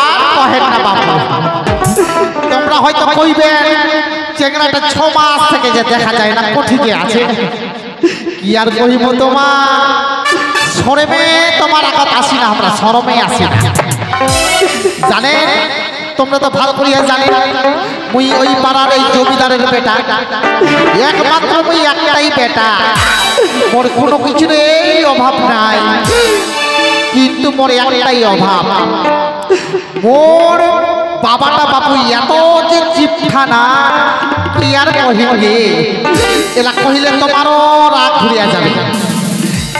আর কহেন না বাবু, তোমরা হয়তো কইবেন চেংড়াটা 6 মাস থেকে যে দেখা যায় না কোঠিতে আছে। কি আর কইব তোমার, শরমে তোমার আগত আসি না, আমরা শরমে আসি না। জানেন, তোমরা তো ভালো করিয়া জানে মুই ওই পাড়ার এই জমিদারের বেটা, একমাত্র মুই একটাই বেটা, মোর কোনো কিছুর এই অভাব নাই। কিন্তু মোর একটাই অভাব, মোর বাবাটা বাবু এত যে চিপখানা, কি আর কহিলে, এলা কহিলে তোমারও রাগ ঘুরিয়া যাবে।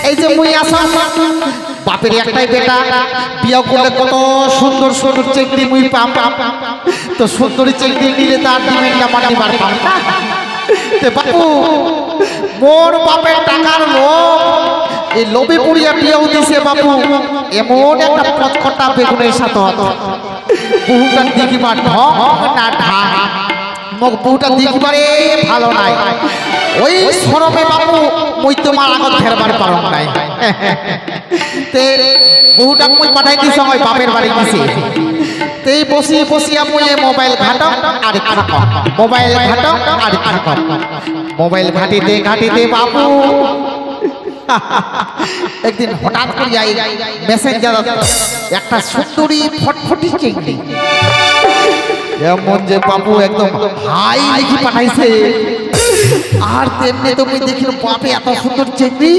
এই যে মুই আসা বাপের একটাই বেটা, বিয়া করলে কত সুন্দর সুন্দর চেংড়ি মুই পাম, তো সুন্দরী চেংড়ি নিলে তার ডিমেন্ডটা মাটিবার পাম না। বাপু মোর বাপের টাকার লোভ, এই লোভে পুড়িয়া বিয়াও দিছে বাপু এমন একটা পচকটা বেগুনের সাথে বহুটা দেখিবার ঢং না ঢাক, মোক বহুটা দেখিবারে ভালো নাই। ওই শরমে বাপু মই তোমার আগত ফেরবার পারম নাই। তে বহুটা মই পাঠাই দিছ ওই বাপের বাড়ি দিছে। তেই বসিয়ে বসিয়া মই মোবাইল ঘাটক আর থাক, মোবাইল ঘাটক আর থাক, মোবাইল ঘাটিতে ঘাটিতে বাপু একদিন হঠাৎ করে যাই মেসেঞ্জার একটা সুন্দরী ফটফটি চেংড়ি, এমন যে বাবু একদম হাই লিখি পাঠাইছে। আর তেমনি তুমি দেখি বাপে এত সুন্দর চেংড়ি,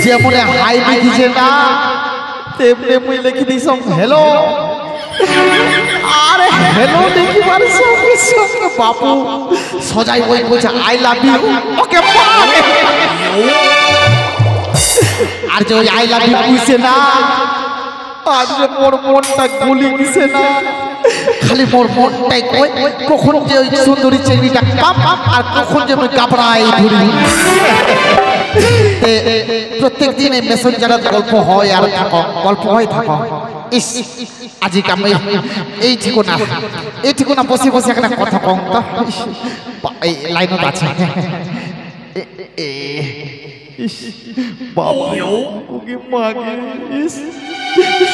যেমন হাই লিখিছে না তেমনি মুই লিখি দিছ হ্যালো। আর হ্যালো দেখিবার সঙ্গে সঙ্গে বাপু সজাই ওই বলছে I love you, okay bye. আর যে ওই আই লাভ ইউ বুঝছে না, আর যে মোর মনটা গলি গেছে না, খালি মোর মনটাই কই কখন যে ওই সুন্দরী চেংড়িটা পাপ আর কখন যে আমি কাপড়াই ঘুরি। প্রত্যেক দিন এই মেসেঞ্জারের গল্প হয় আর থাকো, গল্প হয় থাকো। ইস আজি আমি এই ঠিকানা বসে বসে একটা কথা কম তো, এই লাইনত আছে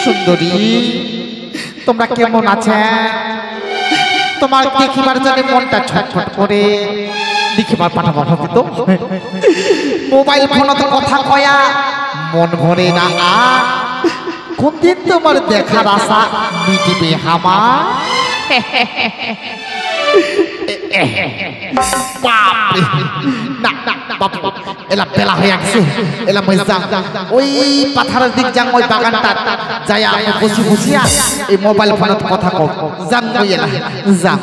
সুন্দরী তোমরা কেমন আছে? তোমার দেখিবার জন্য মনটা ছটফট করে, দেখিবার পাঠাবো তো মোবাইল ফোনত কথা কয়া মন ভরে না। কোন দিন তোমার দেখার আশা মিটিবে আমার? এলা বেলা হয়ে গেছে, এলা মজা ওই পাথারের দিক যাং, ওই বাগানটা যাই বসি বসিয়া এই মোবাইল ফোনত কথা কম যান, এলা যা।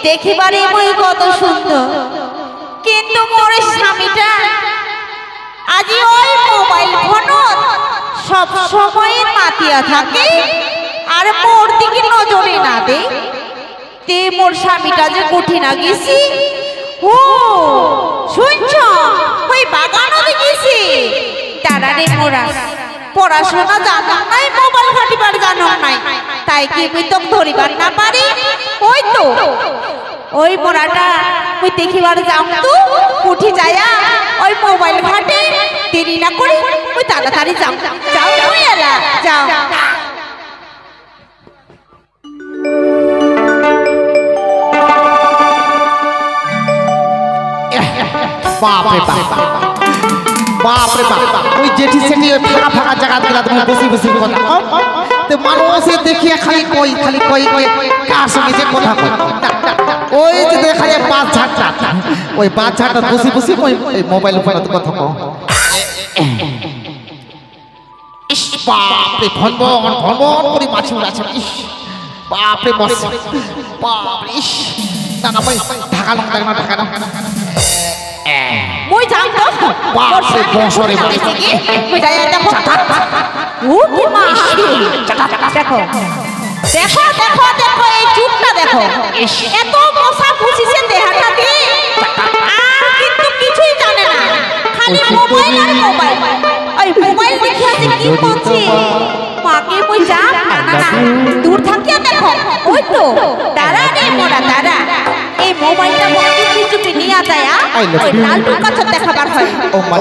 দেখিবারে মই কত সুন্দর, কিন্তু মোর স্বামীটা আজি ওই মোবাইল ফোনত সব সময় মাতিয়া থাকে আর মোর দিকে নজরে না দে। তে মোর স্বামীটা যে কঠিন গেছি, ও শুনছ ওই বাগানও দেখেছি। তারারে মোরা পড়াশোনা জানো নাই, মোবাইল ঘাটিবার জানো নাই, তাই কি মুই তো ধরিবার না পারি। ওই তো ওই মোরাটা মুই দেখিবার যাম তো উঠি যায়া ওই মোবাইল ঘাটে, দেরি না করি মুই তাড়াতাড়ি যাও। যাও তুই এলা যাও। বাপ রে বাপ, বাপ রে বাপ, ওই জেঠি সেটি ফাঁকা ফাঁকা জায়গা দিলা তুমি বসি বসি কথা তো মানুষে দেখিয়ে খালি কই কার সঙ্গে যে কথা কই। ওই যে দেখা যায় পাঁচ ঝাড়টা, ওই পাঁচ ঝাড়টা বসি বসি ওই মোবাইল ফোনে কথা কও। ইস বাপ রে, ভনভন করে মাছি উড়াছে। ইস বাপ রে বস, বাপ রে, ইস না না মই ঢাকা না ঢাকা না মই যাম তো বাপ রে বছরে মই যাই দেখো ও কি মা দেখো দেখো দেখো দেখো এই চুপটা দেখো এত মশা ফুসিছে দেহাটা দিয়ে আর কিন্তু কিছুই জানে না খালি মোবাইল আর মোবাইল ওই মোবাইল দেখে আছে কি করছে মাকে মই যাম না না না দূর থাকিয়া দেখো ওই তো দাঁড়া রে মোরা দাঁড়া এই মোবাইলটা মধ্যে চুপি নিয়ে যায় ওই লালটুর কাছে দেখাবার হয়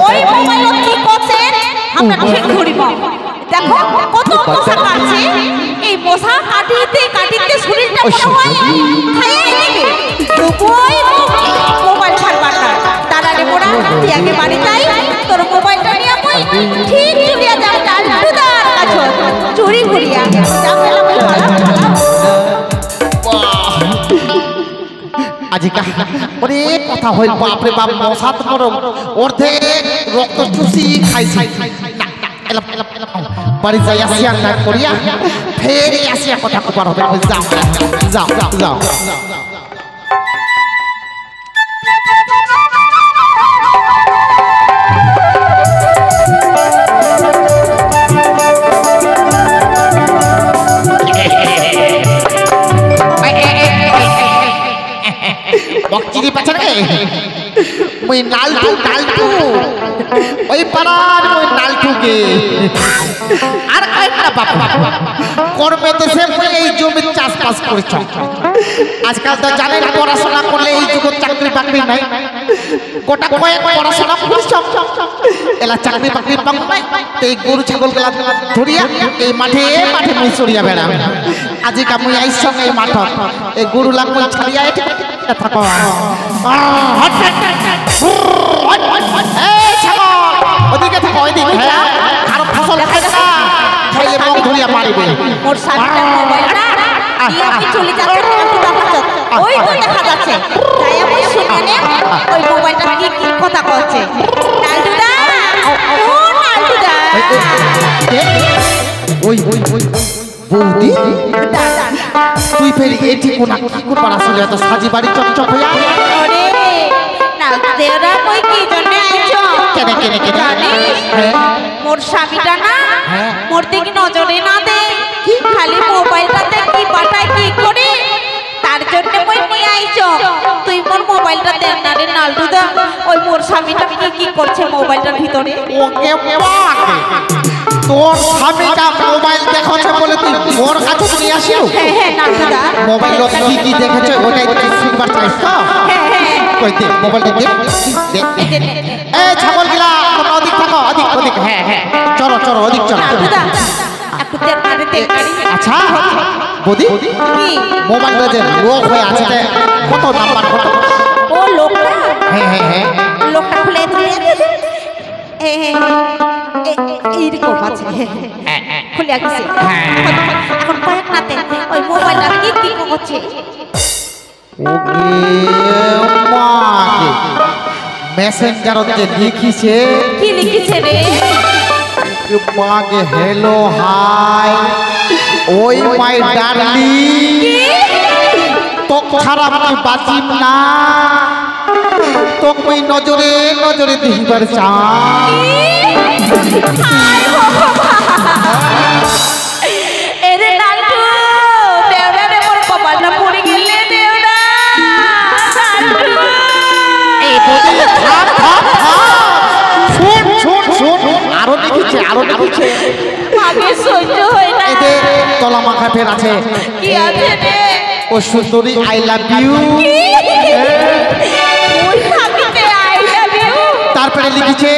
ওই মোবাইল কি করছে আমরা ঠিক ধরিব দেখো কত মশা কাটছে এই মশা কাটিতে কাটিতে শরীরটা মনে হয় খাইয়ে নেবে তবুই মোবাইল ছাড়বার না দাঁড়া রে মোরা তুই আগে বাড়ি যাই তোর মোবাইলটা নিয়ে মই ঠিক চুরিয়া যাও লালটুদার কাছে চুরি ঘুরিয়া যাও আজিকা ওরে কথা হইল বাপ রে বাপ মশা তো গরম অর্ধেক রক্ত চুষি খাইছে না বাড়ি যাই আসিয়া না করিয়া ফের আসিয়া কথা কবার হবে যাও যাও যাও বকচিরি পাছে রে মই নালটু ওই পাড়ার মই নালটুকে আর একটা বাবা করবে তো সে মই এই জমি চাষবাস করছ আজকাল তো জানেন পড়াশোনা করলে এই যুগে চাকরি বাকরি নাই গোটা কয়েক পড়াশোনা করছ এলা চাকরি বাকরি পাব নাই এই গরু ছাগল গলা ধরিয়া এই মাঠে মাঠে মই চড়িয়া বেড়া আজিকা মই আইছ এই মাঠ এই গরু লাগল ছাড়িয়া এটা থাকো ওদিকে থাকো ওইদিকে খারাপ ফসল খাইছে না খাইলে মুখ ধরিয়া মারিবে মোর সামনে মোবাইলটা দিয়ে কি চলে যাচ্ছে একটু দেখাচ্ছ ওই তো দেখা যাচ্ছে তাই আমি শুনে নে ওই মোবাইলটা কি কি কথা বলছে নালটুদা ও নালটুদা ওই বৌদি তুই ফের এটি কোনা কি করবার আসলে এত সাজি বাড়ি চকচক হইয়া ওরে নালটুদেরা কই কি জন্য আইছো কেনে জানিস মোর স্বামীটা না মোর দিকে নজরে না দে খালি মোবাইলটাতে কি পাঠায় কি করে তার জন্য মই নিয়ে আইছো তুই মোর মোবাইলটা দেন না রে নালটুদা ওই মোর স্বামীটা কি করছে মোবাইলটার ভিতরে ওকে বাকে তোর স্বামীটা মোবাইল দেখছে বলে তুই মোর কাছে নিয়ে আসিও হ্যাঁ নালটুদা মোবাইল কি দেখেছো ওটাই তুই শুনবার চাইছ তো কই দে মোবাইল দে এই ছাগল গিলা তোমরা ওদিক থাকো ওদিক হ্যাঁ চলো ওদিক চলো নালটুদা একটু দেখ না রে দেখ আচ্ছা বৌদি কি মোবাইলটা যে লক হয়ে আছে কত নাম্বার কত ও লোকটা হ্যাঁ লোকটা খুলে দিয়ে এইরকম আছে খুলে গেছে এখন কয়েক নাতে ওই মোবাইলটা কি করছে ওকে মাকে মেসেঞ্জারতে লিখিছে কি লিখেছে রে মাকে হ্যালো হাই ওই মাই ডার্লিং তো খারাপ আমি বাঁচিম না তোকে নজরে দেখবার চাই এরে নালটু দেওরা রে মোর কপালটা পড়ে গেলে দেওরা এই বদি থাম শুন আরো লিখিছে আগে সহ্য হয় না এতে তলা মাখা ফের আছে কি আছে রে ও সুন্দরী আই লাভ ইউ ওই ভাবিতে আই লাভ ইউ তারপরে লিখেছে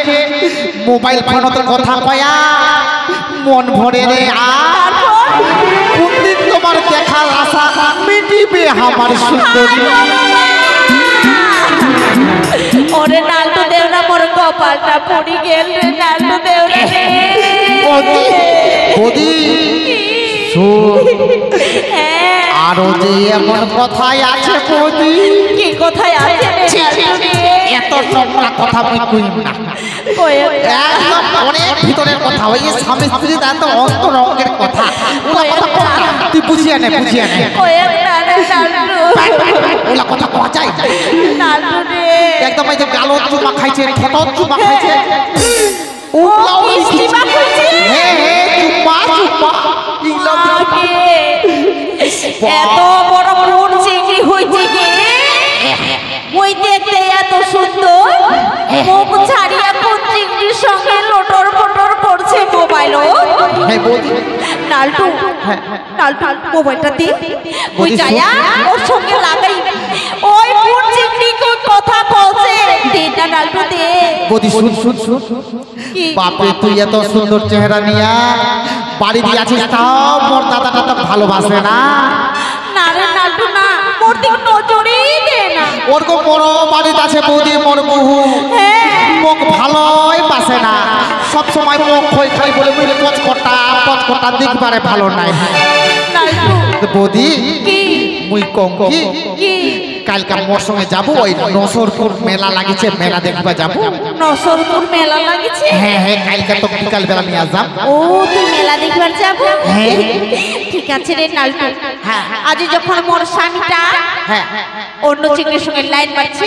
মোবাইল ফোনতে কথা কয়া মন ভরে রে আর কোনদিন তোমার দেখার আশা মিটিবে আমার সুন্দরী ওরে নালটু দেওরা মোর কপালটা পড়ে গেল রে নালটু দেওরা রে বদি আরো যে এমন কথাই আছে বদি কি কথাই আছে এত নোংরা কথা আমি কইব না একদম অনেক ভিতরের কথা ওই স্বামী স্ত্রী তার তো অন্তরঙ্গের কথা ওলা কথা তুই বুঝিয়া নে ওলা কথা এই যে গালত চুমা খাইছে ঠোঁটত চুমা খাইছে ও মিষ্টি মা কইছে চুমা চুমা এত বড় কোন চিংড়ি হইছে কে ওই দেখতে এত সুন্দর মুখ ছাড়িয়া কোন চিংড়ির সঙ্গে লটর পটর করছে মোবাইল নালটু নালটু মোবাইলটা দে ওই যায়া ওর সঙ্গে লাগাই ওই কোন চিংড়ি কোন কথা বলছে দে না নালটু দে বদি শুন শুন শুন বাপরে তুই এত সুন্দর চেহারা নিয়া বাড়ি দিয়ে আছিস তাও মোর দাদাটা তো ভালোবাসে না না রে নালটু না মোর দিক নজরেই দে না ওর কো বড় বাড়িতে আছে বৌদি মোর বহু মুখ ভালোই বাসে না সব সময় মুখ খই খাই বলে বলে কচকটা দেখবারে ভালো নাই নালটু বৌদি কি মুই কম কি কি কালকে মোর সঙ্গে যাবো ওই নসরপুর মেলা লাগিছে মেলা দেখবা যাবো নসরপুর মেলা লাগিছে হ্যাঁ হ্যাঁ কালকে তো বিকাল বেলা নিয়ে আসলাম ও তুই মেলা দেখবার যাব হ্যাঁ ঠিক আছে রে নালটু আজ যখন মোর স্বামীটা হ্যাঁ অন্য চিংড়ির সঙ্গে লাইন মারছে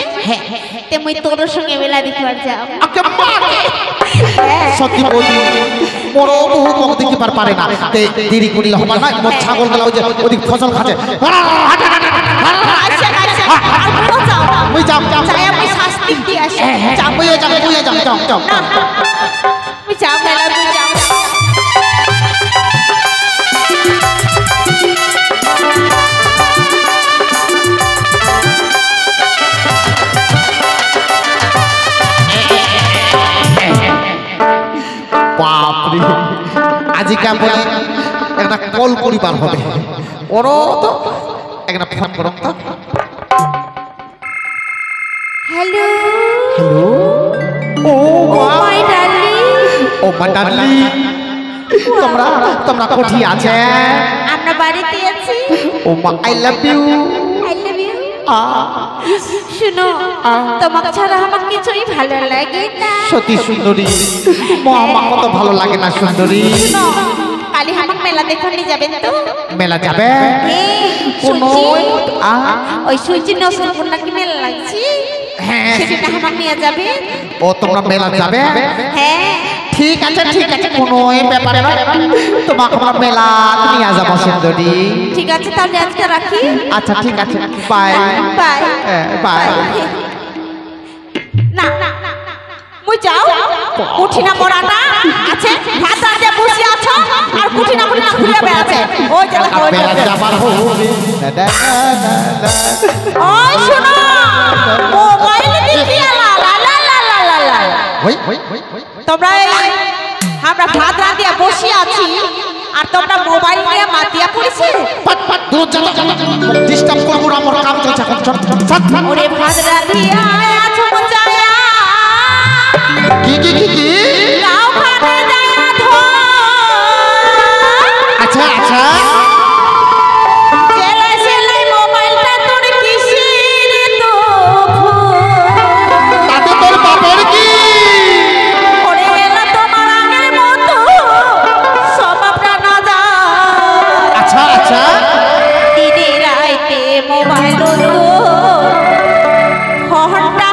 তে মুই তোর সঙ্গে মেলা দেখবার যাব আকে মারে সত্যি বলি মোর বহু মুখ দেখতে পারে না তে দেরি করিলে হবে না মোর ছাগল গলা ওই যে ওদিক ফসল খাচ্ছে আচ্ছা আচ্ছা আর কোথাও যাও না মুই যাম যাম যাই আমি শাস্তি দিয়ে আসি যাম মুই যাম যাম যাম তুই যাও মেলা তুই যাও বাপরে আজিকা বলে একটা কল করিবার হবে ওরও তো একটা ফোন করো তো hello hello oh my darling oh my darling তোমরা কোথায় আছে আমরা বাড়িতে আছি ও মা I love you I love you শুনো তোমাকে ছাড়া আমার কিছুই ভালো লাগে না সত্যি সুন্দরী মা আমার কত ভালো লাগে না সুন্দরী শুনো কালি আমাকে মেলা দেখতে নিয়ে যাবেন তো মেলা যাবে কোনো কোনো ওই সুইচি নসরপুর নাকি মেলা লাগছে হ্যাঁ সেটা আমাকে নিয়ে যাবে ও তোমরা মেলা যাবে হ্যাঁ ঠিক আছে কোনো ব্যাপারে না তোমাকে আমরা মেলা নিয়ে যাবো সুন্দরী ঠিক আছে তাহলে আজকে রাখি আচ্ছা ঠিক আছে বাই বাই বাই না মুই যাও কুঠিনা মোড়াটা আছে ভাত রাতে বসে আছো আর কুঠিনা কুঠিনা ঘুরে বেড়াচ্ছে ওই জায়গা ওই মেলা যাবার হবে ওই শোনো মোবাইল দেখি লা লা লা লা লা লা ওই তোমরা আমরা ভাত রাতে বসে আছি আর তোমরা মোবাইল নিয়ে মাতিয়া পড়েছে পাট দূর চলো ডিস্টার্ব করবো না আমার কাম চলছে এখন চল ওরে ভাত রাতে আছো মজায়া কি গাও খাতে যায় ধো আচ্ছা আচ্ছা চেলা চেলাই মোবাইলটা তোর কিসির তো তাতে তোর বাপের কি ওরে এলা তোমার আগের মতো স্বভাবটা না যায় আচ্ছা আচ্ছা দিনে রাইতে মোবাইল ঘন্টা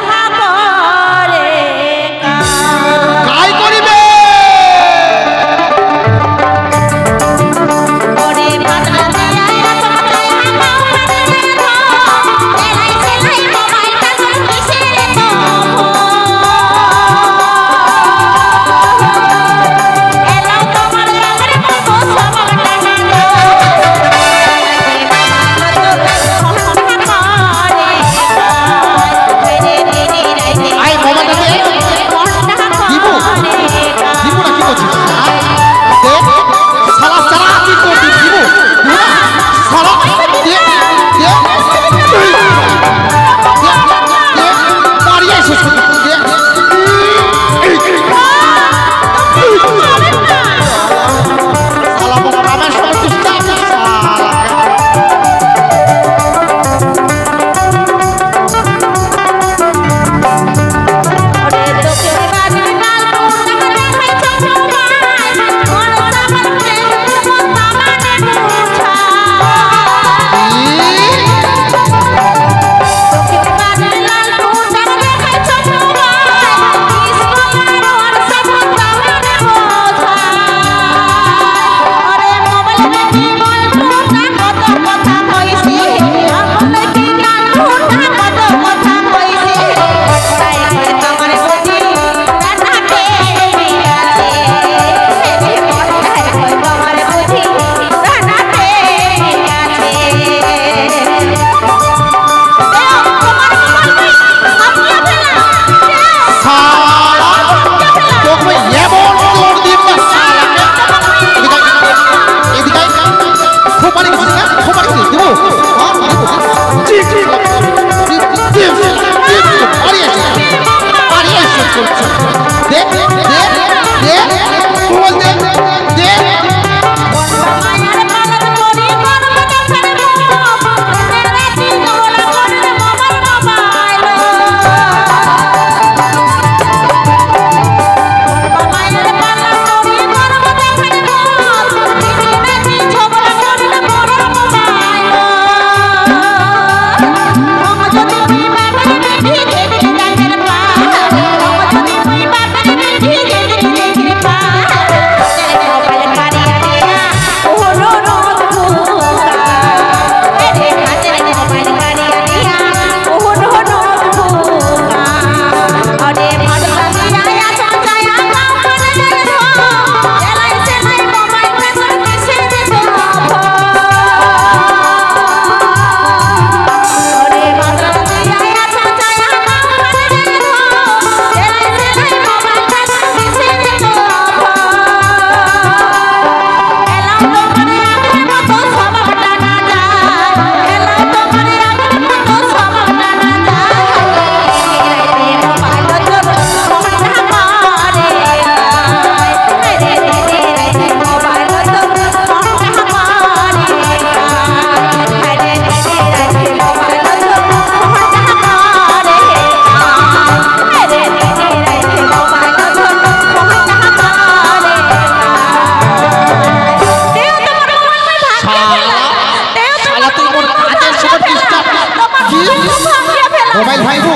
মোবাইল ভাঙবো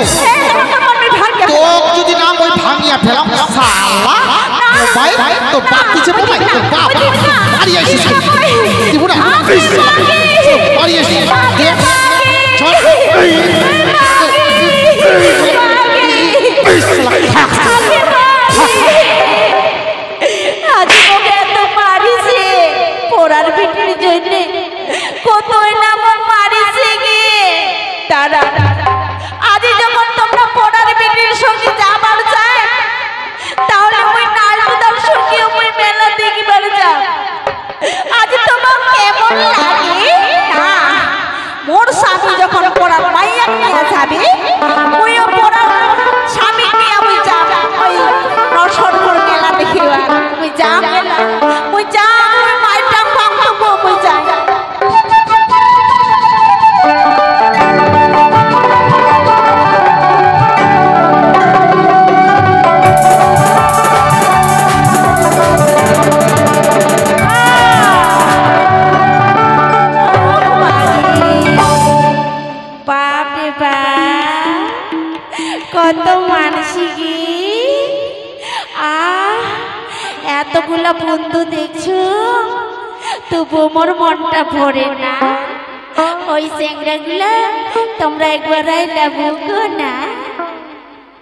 তো যদি না ওই ভাঙিয়া ফেলাম শালা মোবাইল তো বাপ দিছে মোবাইল তো বাপ বাড়ি আসিস দিব না বাড়ি আসিস চল আজ ওকে এত মারিছে পড়ার বেটির জন্য কতই না মারিছে গে তারা আজ যখন তোমরা পড়ার বেটির সঙ্গে যাবার চায় তাহলে ওই নালুদার সঙ্গে ওই মেলা দেখিবার যা আজ তোমার কেমন লাগে না মোর স্বামী যখন পড়ার মাইয়া নিয়ে যাবে ওইও পড়ার স্বামী নিয়ে ওই যাবে ওই রসনপুর মেলা দেখিবার ওই যা মেলা ওই যা ওই মাইটা ফাঁকবো ওই যা কত মানসিকি এতগুলা বন্ধু দেখছো তবু মোর মনটা ভরে না ওই চেংড়াগুলা তোমরা একবার আইলা বুকো না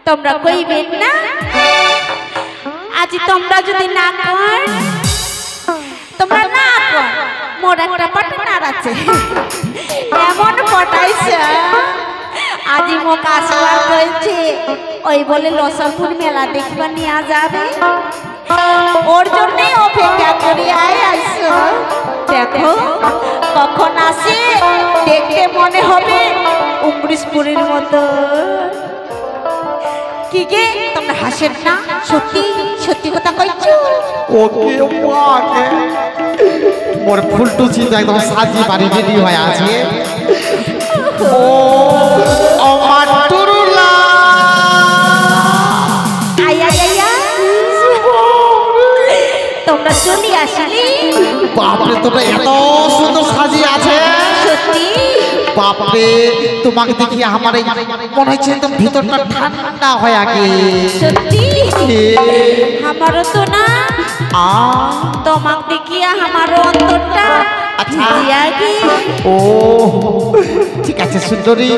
তোমরা কইবেন না আজ তোমরা যদি না কর তোমরা না কর মোর একটা পার্টনার আছে এমন পটাইছে আজি মোক আশীর্বাদ করেছে ওই বলে লসনপুর মেলা দেখবা নিয়ে যাবে ওর জন্যই অপেক্ষা করি আইসো দেখো কখন আসে দেখে মনে হবে উমরিশপুরের মতো কি গে তোমরা হাসেন না সত্যি সত্যি কথা কইছো ওকে ওকে মোর ফুলটু চিন্তা একদম সাজি বাড়ি রেডি হয়ে আছে ও আমার টুরুলা আয়া আয়া তোমরা চলি আসলি বাপরে তোমরা এত সুন্দর সাজি আছে সত্যি বাপরে তোমাকে দেখি আমার এই মনে হচ্ছে একদম ভিতরটা ঠান্ডা হয়ে আগে সত্যি আমারও তো না তোমাকে দেখিয়া আমার অন্তরটা ভিজিয়া গে ও ঠিক আছে সুন্দরী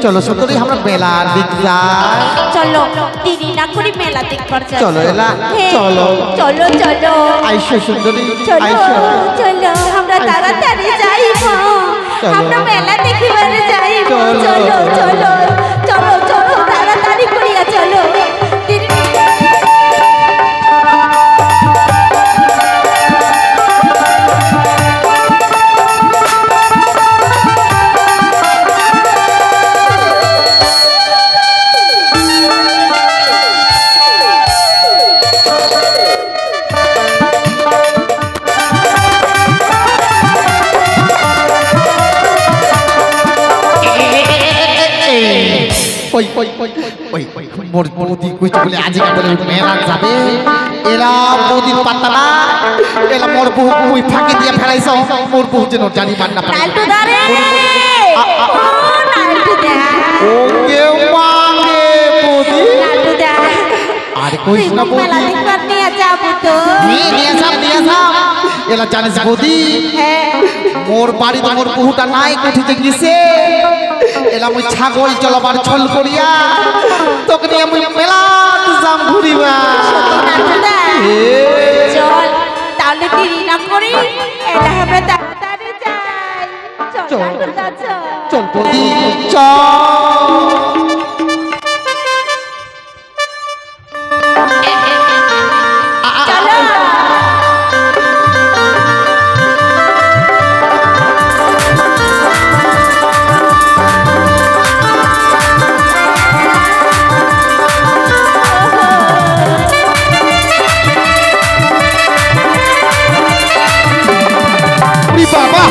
চলো সুন্দরী আমরা মেলা দিক যাই চলো দেরি না করে মেলা দেখবার যাই চলো এলা চলো চলো চলো আইসো সুন্দরী চলো আইসো চলো আমরা তাড়াতাড়ি যাইব আমরা মেলা দেখিবার যাইব চলো চলো চলো চলো তাড়াতাড়ি করিয়া চলো মোর বৌদি কইছে বলে আজকে বলে মেলা যাবে এলা বৌদির পাত্তা না এলা মোর বউ ওই ফাঁকে দিয়ে ফেলাইছ মোর বউ যেন জানি মান না পারে নালটু দারে নালটু দা ওকে মাগে বৌদি নালটু দা আর কইছ না মেলা বৌদি দেখবার নিয়ে যাব তো নিয়ে যাম এলা জানিস বৌদি হ্যাঁ মোর বাড়ি মোর বহুটা নাই কোঠিতে গেছে এলা মুই ছাগল চলবার ছল করিয়া তোকে নিয়ে মুই মেলা যাম ঘুরিবা নালটুদা চল তাহলে দেরি না করি এটা আমরা তাড়াতাড়ি যাই চল নালটুদা চল চল বৌদি চল চলো বাবা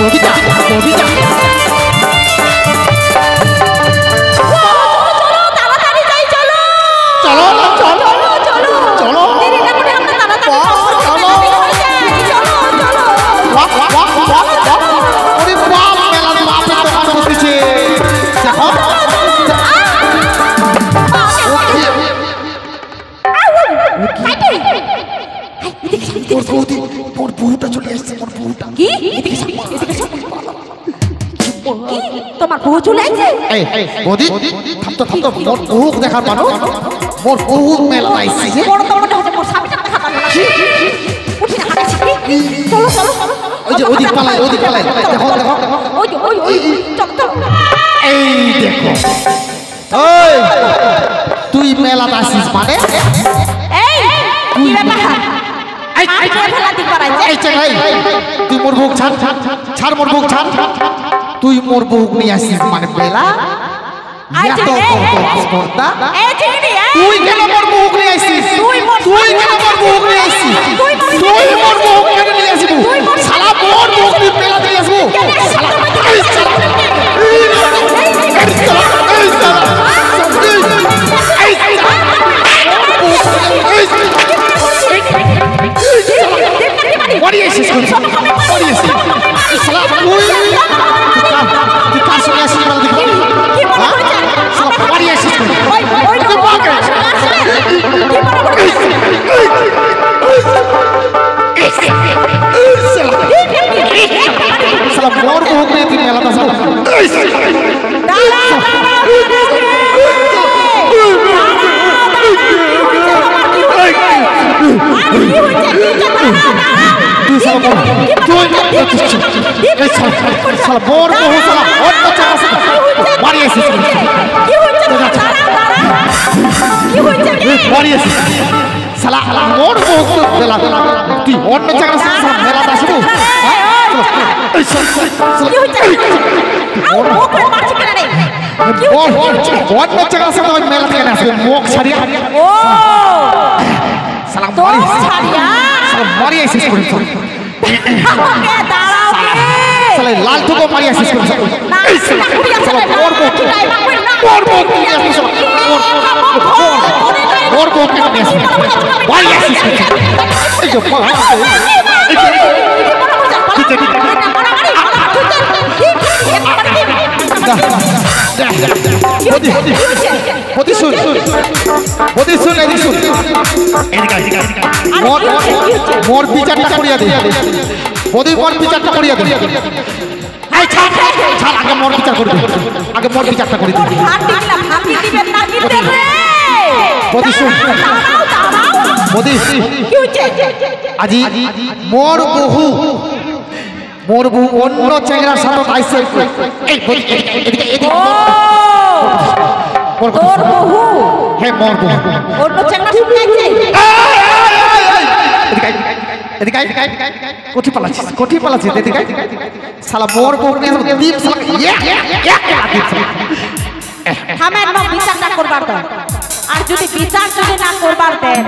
বৌদিটা বৌদিটা তাড়াতাড়ি যাই, চলো চলো চলো চলো চলো দেরি না করে আমরা তাড়াতাড়ি চলো চলো চলো বাহ বাহ বাহ বাহ ওরে বাপ মেলা বাপে দোকান বসেছে দেখো ওর বৌদি ওর বউটা চলে আসছে ওর বউটা কি এদিকে এসো, এদিকে এসো। কি তোমার বউ চলে আসছে? এই বৌদি থামতো থামতো মোর বউ দেখার মানো মোর বউ মেলা আইছে যে বড় তো মনে হচ্ছে মোর স্বামীটা দেখা পাবে না। উঠি না হাঁটাচ্ছি। চলো চলো চলো ওই যে ওদিক পালাই দেখো দেখো ওই যে ওই চলো চলো এই দেখো ওই তুই মেলা আসিস মানে এই কি ব্যাপার? এই ফেলা দিক করাইছে। এই চাই তুই মোর বউ ছাড় ছাড় মোর বউ ছাড় তুই মোর বউ নিয়ে আসিস মানে মেলা এত স্পর্ধা এই চিংড়ি তুই কেন মোর বউ নিয়ে আসিস তুই কেন মোর বউ নিয়ে আসিস তুই মোর বউ কেন নিয়ে আসিস শালা মোর বউ নিয়ে মেলা দিয়ে আসবো শালা এই শালা এই শালা এই শালা এই বাড়ি এসেছিস বাড়ি এসেছিস শালা তুই কার সঙ্গে আসিস মেলা দেখো শালা বাড়ি এসেছিস শালা মোর বউ নিয়ে তুই মেলা আসবো তুই অন্য জায়গায় মেলা আসবো অন্য জায়গায় মেলা থেকে আসবে মুখ ছাড়িয়া সালাম মারি আসিস করে শালা লাল ঠুকো মারি আসিস করে শালা ওর বউ নিয়ে আসিস ওর বউ নিয়ে আসিস মারি আসিস এই যে মোর বিচারটা করিয়া দে মোদি মোর বিচারটা করিয়া দে আগে মোর বিচার করি আগে মোর বিচারটা করি আজি মোর বহু অন্য চেংড়ার সাথে আইসে তোর বহু হ্যাঁ মোর বহু অন্য চেংড়ার সাথে আইছে কোঠি পালাচ্ছিস এদিকে শালা মোর বউ নিয়ে দীপ থামেন না বিচার না করবার দাও আর যদি বিচার যদি না করবার দেন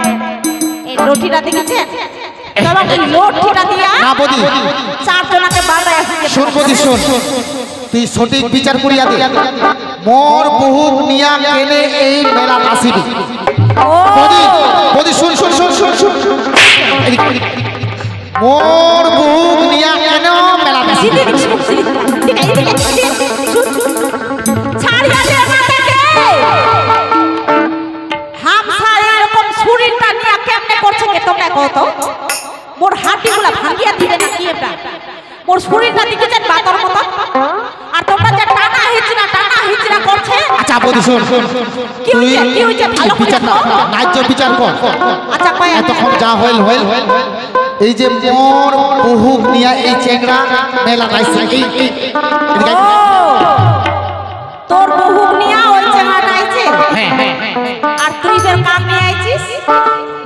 এই রুটিটা দেখেছেন তবে এই লটিটা দিয়া না বদি চার জনকে বাড়ায় আসছে শুন বদি শুন তুই সঠিক বিচার করিয়া দে মোর বহু নিয়া কেনে এই মেলা আসিবি ও বদি বদি শুন শুন শুন শুন শুন মোর বহু নিয়া কেন মেলা আসিবি ছাড়িয়া দে আমাকে হাম সারে এরকম শরীরটা নিয়ে কেমনে করছে কে তোমরা কত মোর হাড়িগুলা ভাঙিয়া দিবে না কি এটা মোর শরীরটা দেখেছেন বাতার মতো আর তোমরা যে টানা হিচড়া করছে আচ্ছা বদি শুন কি হইছে ভালো করে বিচার ন্যায্য বিচার কর আচ্ছা কয় এতক্ষণ যা হইল এই যে মোর বহু নিয়া এই চেংড়া মেলা আইছে এই তোর বহু নিয়া ওই চেঙ্গাটা আইছে আর তুই বের কাম নিয়ে আইছিস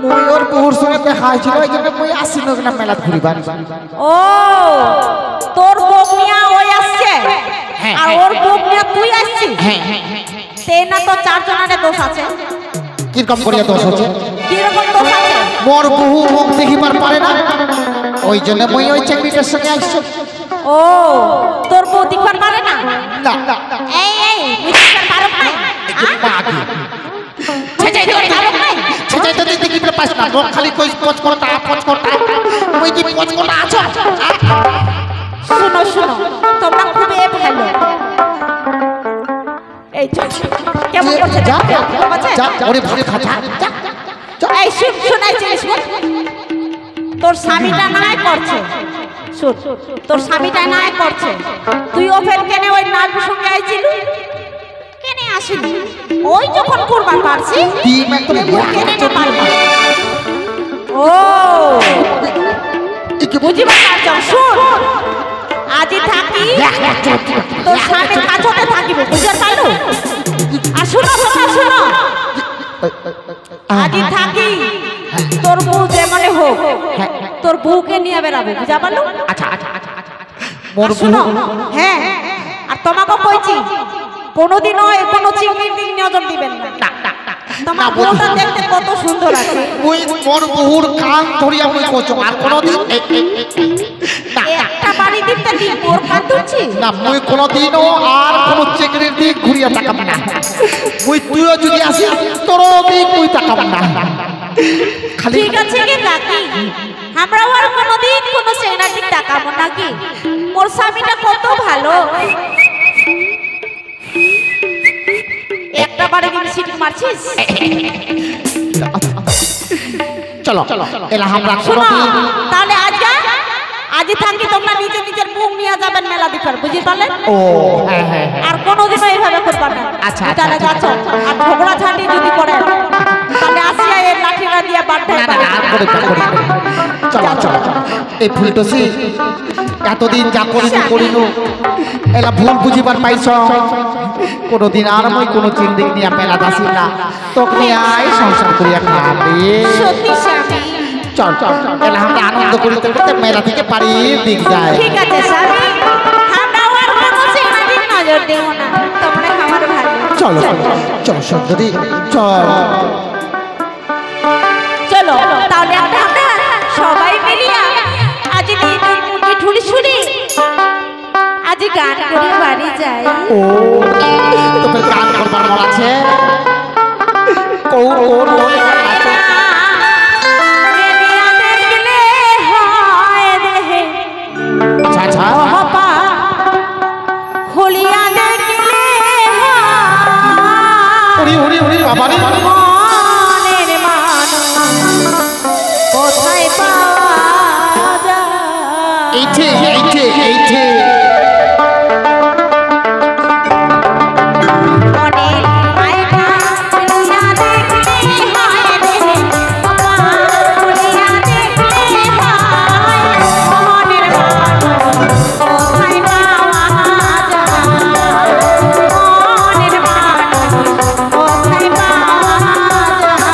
মই ওর বহুর সঙ্গে দেখা হয়েছিল এই জন্য মই আসিল না মেলা ঘুরিবার ও তোর বউ নিয়া ওই আসছে আর ওর বউ নিয়া তুই আসছিস তে না তো চার জনের দোষ আছে কিরকম করিয়া দোষ হচ্ছে কিরকম দোষ আছে মোর বহু মুখ দেখিবার পারে না ওই জন্য মই ওই চেংড়িটার সঙ্গে আসছি ও তোর বউ দিবার পারে না? না না এই এই দিবার পারো নাই? আগে ছেঁচাই দিবার পারো নাই? ছেঁচাই তো দিতে কি পাস না মুখ খালি কই পচ করতা ওই কি পচ করতা আছো শোনো শোনো তোমরা খুবই ভালো। এই কেমন করছে যা যা যা ওরে ভাত খা যা এই শুন শুনাইছিস তোর স্বামীটা নাই করছে শুন তোর স্বামীটা নাই করছে তুই ওপেন কেনে ওই নালপুর সঙ্গে আইছিলি কেনে আসিনি ওই যখন করবার পারছি ডিম একদম কেনে না পারবা ও বুঝিবা পারছ শুন আজি থাকি তোর স্বামী কাছতে থাকিব বুঝতে পারলু আর শুনো শুনো শুনো আজি থাকি তোর বউ যেমনে হোক তোর বউকে নিয়ে বেড়াবো বুঝা পারলু আচ্ছা আচ্ছা আচ্ছা মোর শুনো হ্যাঁ আর তোমাকে কইছি কোনোদিন ওই কোনো চিংড়ির দিক নজর দিবেন না তোমার বউটা দেখতে কত সুন্দর আছে ওই মোর বহুর কান ধরিয়া মুই কইছো আর কোনদিন একটা বাড়ি দিতে কি মোর কান ধরছি না মুই কোনদিনও আর কোন চেকরির দিক ঘুরিয়া তাকাব না মুই তুইও যদি আসিস তোরও দিক মুই তাকাব না খালি ঠিক আছে কি রাখি আমরাও আর কোনোদিন কোনো চেংড়ার দিক তাকাবো নাকি মোর স্বামীটা কত ভালো একটা বাড়ি দিন সিট মারছিস চলো এলা আমরা শোনো কোনদিন তাহলে আজ থাকি তোমরা নিজে নিজের মুখ নিয়ে যাবেন মেলা দিকার বুঝি পারলেন ও হ্যাঁ হ্যাঁ আর কোনোদিনও এইভাবে করবা না আচ্ছা, তাহলে আচ্ছা, যাচ্ছ আর ঝগড়া ঝাঁটি যদি করেন তাহলে আসিয়া এই লাঠিটা দিয়ে বাড়তে না না আর করে চলো চলো এই ফুলটসি এতদিন যা করিনু এলা ভুল বুঝিবার পাইছ কোনদিন আর মই কোনো চিন্দিক নিয়া মেলা দাসি না তোকে আই সংসার করিয়া খাবে সত্যি স্বামী চল এলা আমরা আনন্দ করিতে করিতে মেলা থেকে বাড়ির দিক যায় ঠিক আছে স্বামী আমরাও আর কোনো সেনাদিন নজর দেব না তোমরা আমার ভালো চলো চলো সুন্দরী চল চলো তাহলে একটা আমরা সবাই মিলিয়া আজ মুরগি ঠুলি ছুরি আজ গান করে বাড়ি যাই ও তোকে গান করবার মন আছে কৌর কৌর বলে আছে রেডিয়া দেখলে হয় দেহে আচ্ছা আচ্ছা হপা খুলিয়া দেখলে উড়ি বাবা রে মনের মানুষ কোথায় পাওয়া যায় এইঠে মনের আয়না খুলিয়া দেখলে হয় দেহে হপা খুলিয়া দেখলে হয় মনের মানুষ কোথায় পাওয়া যায় মনের মানুষ কোথায় পাওয়া যায়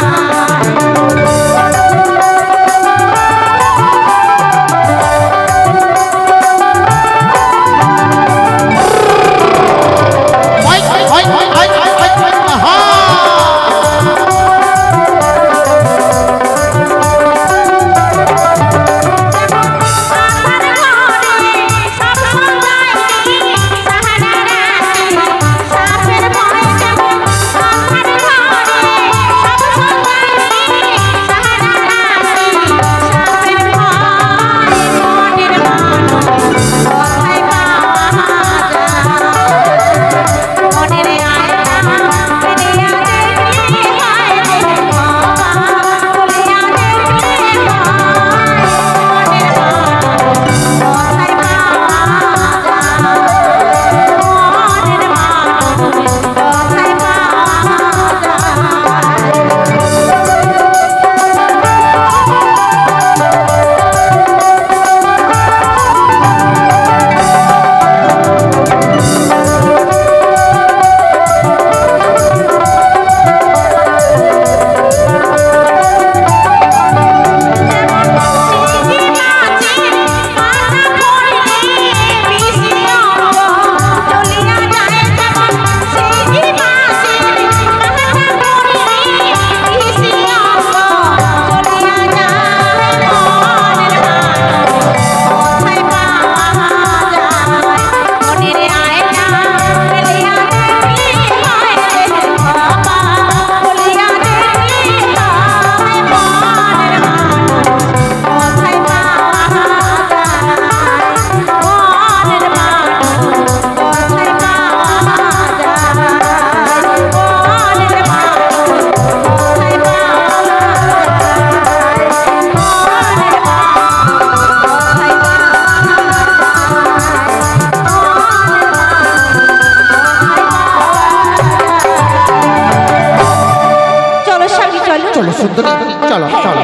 চলো চলো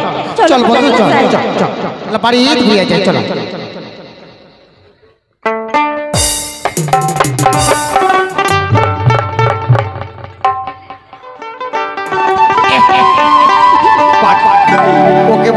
চল বন্ধু চল চল চল বাড়ি ঘুরে যাই চলো ওকে